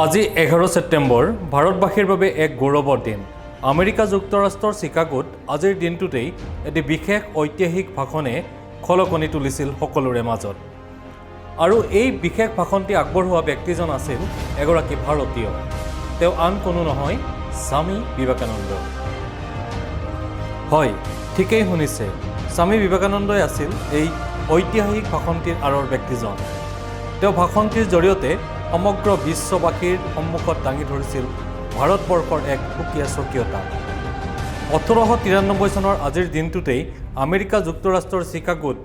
আজি 11 ছেপ্টেম্বৰ ভাৰতবাসীৰ বাবে এক গৌৰৱৰ দিন। আমেৰিকা যুক্তৰাষ্ট্ৰৰ চিকাগোত আজিৰ দিনটোতেই এটি বিশেষ ঐতিহাসিক ভাষণে খলকনি তুলিছিল সকলোৰে মাজত। আৰু এই বিশেষ ভাষণটি আগবঢ়োৱা ব্যক্তিজন আছিল এগৰাকী ভাৰতীয়। তেওঁ আন কোনো নহয়, স্বামী বিবেকানন্দ। হয়, ঠিকেই শুনিছে, স্বামী বিবেকানন্দই আছিল এই ঐতিহাসিক ভাষণটিৰ আঁৰৰ ব্যক্তিজন। তেওঁ ভাষণটিৰ জৰিয়তে সমগ্ৰ বিশ্ববাসীৰ সন্মুখত দাঙি ধৰিছিল ভাৰতবৰ্ষৰ এক সুকীয়া স্বকীয়তা। 1893 চনৰ আজিৰ দিনটোতেই আমেৰিকা যুক্তৰাষ্ট্ৰৰ চিকাগোত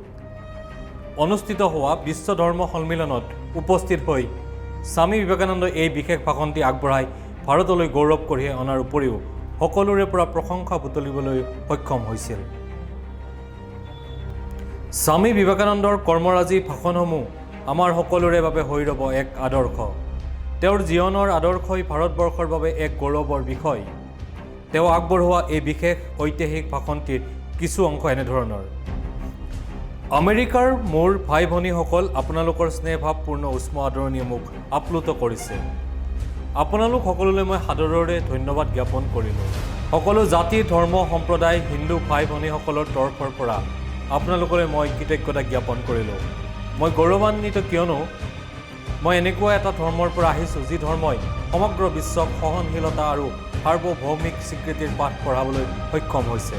অনুষ্ঠিত হোৱা বিশ্ব ধৰ্ম সন্মিলনত উপস্থিত হৈ স্বামী বিবেকানন্দই এই বিশেষ ভাষণটি আগবঢ়াই ভাৰতলৈ গৌৰৱ কঢ়িয়াই অনাৰ উপৰিও সকলোৰে পৰা প্ৰশংসা বুটলিবলৈ সক্ষম হৈছিল। স্বামী বিবেকানন্দৰ কৰ্মৰাজি ভাষণসমূহ আমাৰ সকলোৰে বাবে হৈ ৰ'ব এক আদৰ্শ। তেওঁৰ জীৱনৰ আদৰ্শই ভাৰতবৰ্ষৰ বাবে এক গৌৰৱৰ বিষয়। তেওঁ আগবঢ়োৱা এই বিশেষ ঐতিহাসিক ভাষণটিৰ কিছু অংশ এনেধৰণৰ। আমেৰিকাৰ মোৰ ভাই ভনীসকল, আপোনালোকৰ স্নেহভাৱপূৰ্ণ উষ্ম আদৰণিয়ে মোক আপ্লুত কৰিছে। আপোনালোক সকলোলৈ মই সাদৰেৰে ধন্যবাদ জ্ঞাপন কৰিলোঁ। সকলো জাতি ধৰ্ম সম্প্ৰদায় হিন্দু ভাই ভনীসকলৰ তৰফৰ পৰা আপোনালোকলৈ মই কৃতজ্ঞতা জ্ঞাপন কৰিলোঁ। মই গৌৰৱান্বিত কিয়নো মই এনেকুৱা এটা ধৰ্মৰ পৰা আহিছোঁ যি ধৰ্মই সমগ্ৰ বিশ্বক সহনশীলতা আৰু সাৰ্বভৌমিক স্বীকৃতিৰ পাঠ পঢ়াবলৈ সক্ষম হৈছে।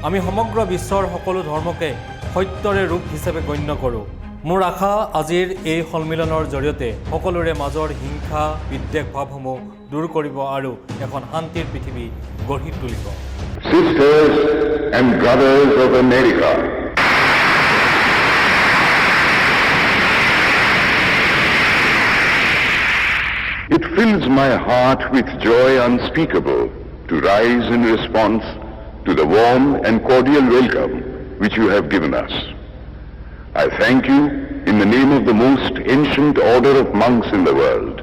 আমি সমগ্ৰ বিশ্বৰ সকলো ধৰ্মকে সত্যৰে ৰূপ হিচাপে গণ্য কৰোঁ। মোৰ আশা আজিৰ এই সন্মিলনৰ জৰিয়তে সকলোৰে মাজৰ হিংসা বিদ্বেষ ভাৱসমূহ দূৰ কৰিব আৰু এখন শান্তিৰ পৃথিৱী গঢ়ি তুলিব। Sisters and brothers of America, it fills my heart with joy unspeakable to rise in response to the warm and cordial welcome which you have given us. I thank you in the name of the most ancient order of monks in the world.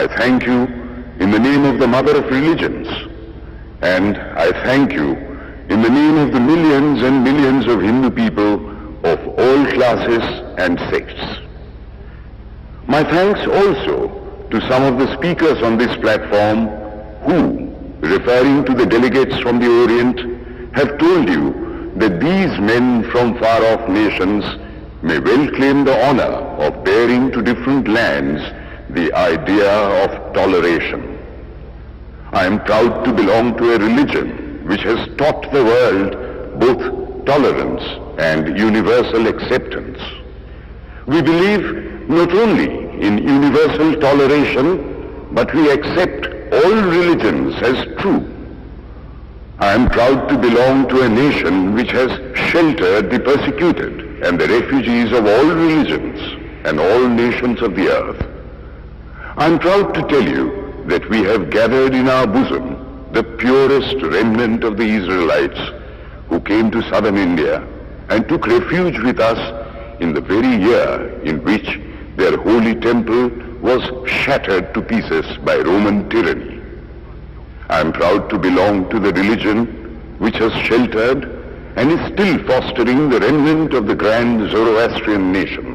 I thank you in the name of the mother of religions. And I thank you in the name of the millions and millions of Hindu people of all classes and sects. My thanks also to some of the speakers on this platform who, referring to the delegates from the Orient, have told you that these men from far-off nations may well claim the honor of bearing to different lands the idea of toleration. I am proud to belong to a religion which has taught the world both tolerance and universal acceptance. We believe not only in universal toleration, but we accept all religions as true. I am proud to belong to a nation which has sheltered the persecuted and the refugees of all religions and all nations of the earth. I am proud to tell you that we have gathered in our bosom the purest remnant of the Israelites who came to southern India and took refuge with us in the very year in which their holy temple was shattered to pieces by Roman tyranny. I am proud to belong to the religion which has sheltered and is still fostering the remnant of the grand Zoroastrian nation.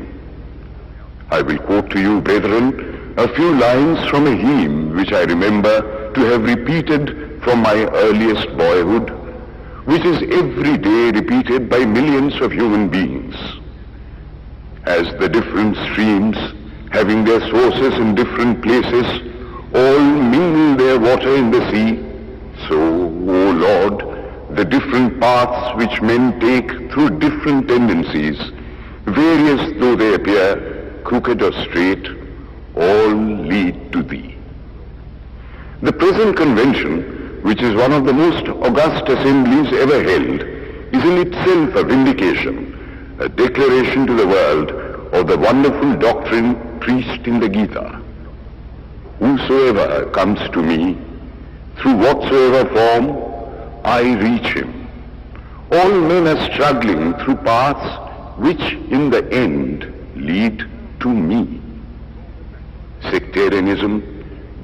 I will quote to you, brethren, a few lines from a hymn which I remember to have repeated from my earliest boyhood, which is every day repeated by millions of human beings. As the different streams, having their sources in different places, all mingle their water in the sea, so, O Lord, the different paths which men take through different tendencies, various though they appear, crooked or straight, all lead to Thee. The present convention, which is one of the most august assemblies ever held, is in itself a vindication, a declaration to the world of the wonderful doctrine preached in the Gita. Whosoever comes to me, through whatsoever form, I reach him. All men are struggling through paths which in the end lead to me. Sectarianism,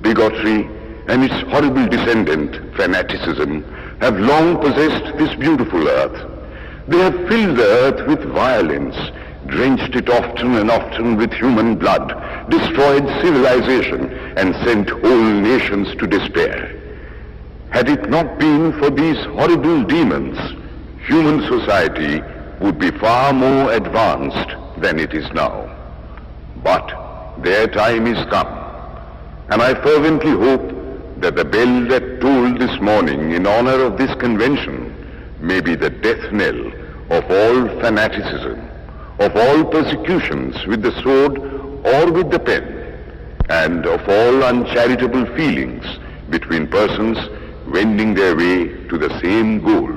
bigotry, and its horrible descendant, fanaticism, have long possessed this beautiful earth. They have filled the earth with violence, drenched it often and often with human blood, destroyed civilization, and sent whole nations to despair. Had it not been for these horrible demons, human society would be far more advanced than it is now. But their time is come, and I fervently hope that the bell that tolled this morning in honor of this convention may be the death knell of all fanaticism, of all persecutions with the sword or with the pen, and of all uncharitable feelings between persons wending their way to the same goal.